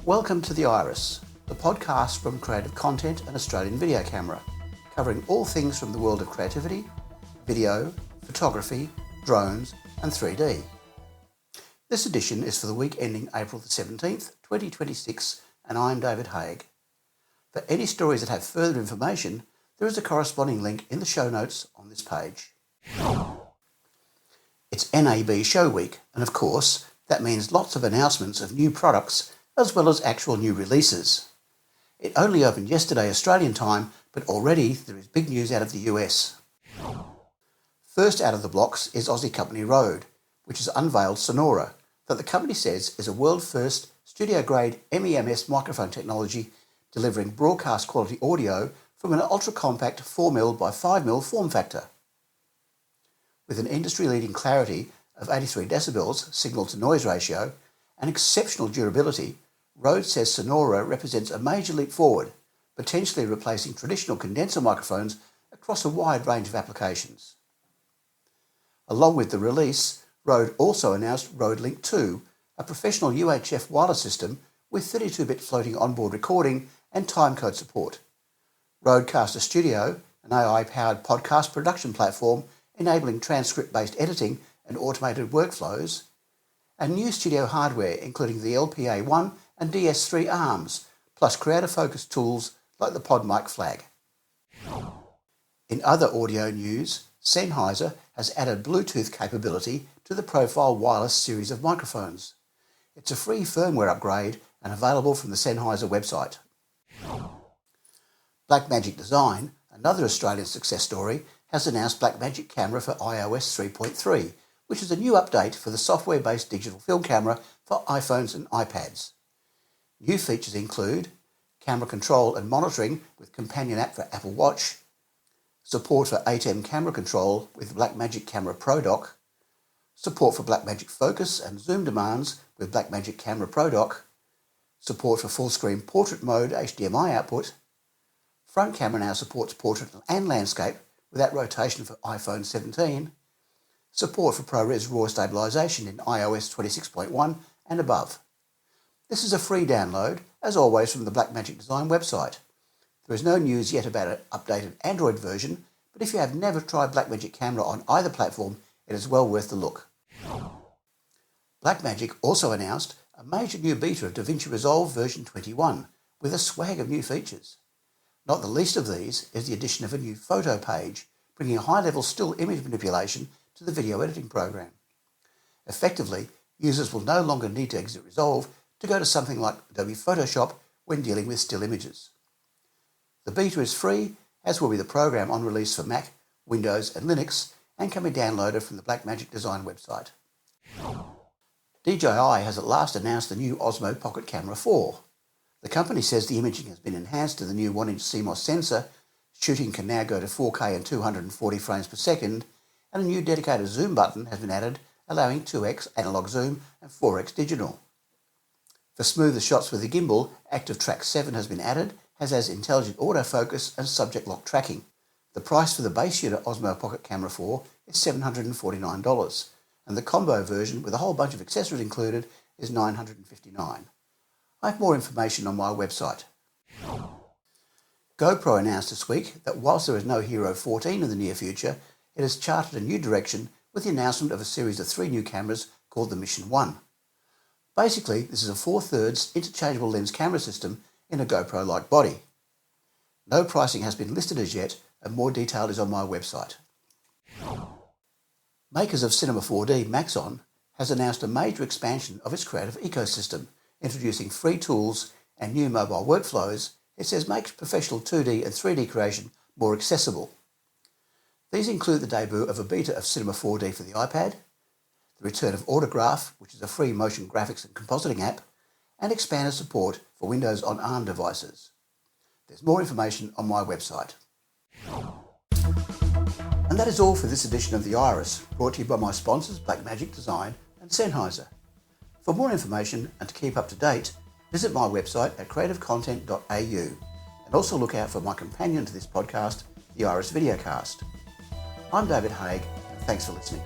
Welcome to The Iris, the podcast from Creative Content and Australian Video Camera, covering all things from the world of creativity, video, photography, drones and 3D. This edition is for the week ending April the 17th, 2026, and I'm David Haig. For any stories that have further information, there is a corresponding link in the show notes on this page. It's NAB Show Week, and of course, that means lots of announcements of new products as well as actual new releases. It only opened yesterday Australian time, but already there is big news out of the US. First out of the blocks is Aussie company RØDE, which has unveiled Sonora, that the company says is a world-first studio-grade MEMS microphone technology delivering broadcast quality audio from an ultra-compact 4mm by 5mm form factor. With an industry-leading clarity of 83 decibels signal-to-noise ratio and exceptional durability, RØDE says Sonora represents a major leap forward, potentially replacing traditional condenser microphones across a wide range of applications. Along with the release, RØDE also announced RØDE Link 2, a professional UHF wireless system with 32-bit floating onboard recording and timecode support. RØDEcaster Studio, an AI-powered podcast production platform enabling transcript-based editing and automated workflows, and new studio hardware including the LPA1 and DS3 arms, plus creator-focused tools like the PodMic flag. In other audio news, Sennheiser has added Bluetooth capability to the Profile Wireless series of microphones. It's a free firmware upgrade and available from the Sennheiser website. Blackmagic Design, another Australian success story, has announced Blackmagic Camera for iOS 3.3, which is a new update for the software-based digital film camera for iPhones and iPads. New features include camera control and monitoring with companion app for Apple Watch, support for 8M camera control with Blackmagic Camera Pro Dock, support for Blackmagic focus and zoom demands with Blackmagic Camera Pro Dock, support for full-screen portrait mode HDMI output. Front camera now supports portrait and landscape without rotation for iPhone 17, support for ProRes RAW stabilisation in iOS 26.1 and above. This is a free download, as always, from the Blackmagic Design website. There is no news yet about an updated Android version, but if you have never tried Blackmagic Camera on either platform, it is well worth the look. Blackmagic also announced a major new beta of DaVinci Resolve version 21, with a swag of new features. Not the least of these is the addition of a new photo page, bringing high-level still image manipulation to the video editing program. Effectively, users will no longer need to exit Resolve to go to something like Adobe Photoshop when dealing with still images. The beta is free, as will be the program on release for Mac, Windows and Linux, and can be downloaded from the Blackmagic Design website. DJI has at last announced the new OSMO Pocket Camera 4. The company says the imaging has been enhanced to the new 1-inch CMOS sensor, shooting can now go to 4K and 240 frames per second, and a new dedicated zoom button has been added, allowing 2x analog zoom and 4x digital. For smoother shots with the gimbal, Active Track 7 has been added, as has intelligent autofocus and subject lock tracking. The price for the base unit Osmo Pocket Camera 4 is $749, and the combo version with a whole bunch of accessories included is $959. I have more information on my website. GoPro announced this week that whilst there is no Hero 14 in the near future, it has charted a new direction with the announcement of a series of 3 new cameras called the Mission 1. Basically, this is a 4/3 interchangeable lens camera system in a GoPro-like body. No pricing has been listed as yet, and more detail is on my website. Makers of Cinema 4D, MAXON, has announced a major expansion of its creative ecosystem, introducing free tools and new mobile workflows it says makes professional 2D and 3D creation more accessible. These include the debut of a beta of Cinema 4D for the iPad, the return of Autograph, which is a free motion graphics and compositing app, and expanded support for Windows on ARM devices. There's more information on my website. And that is all for this edition of The Iris, brought to you by my sponsors Blackmagic Design and Sennheiser. For more information and to keep up to date, visit my website at creativecontent.au, and also look out for my companion to this podcast, The Iris Videocast. I'm David Haig, and thanks for listening.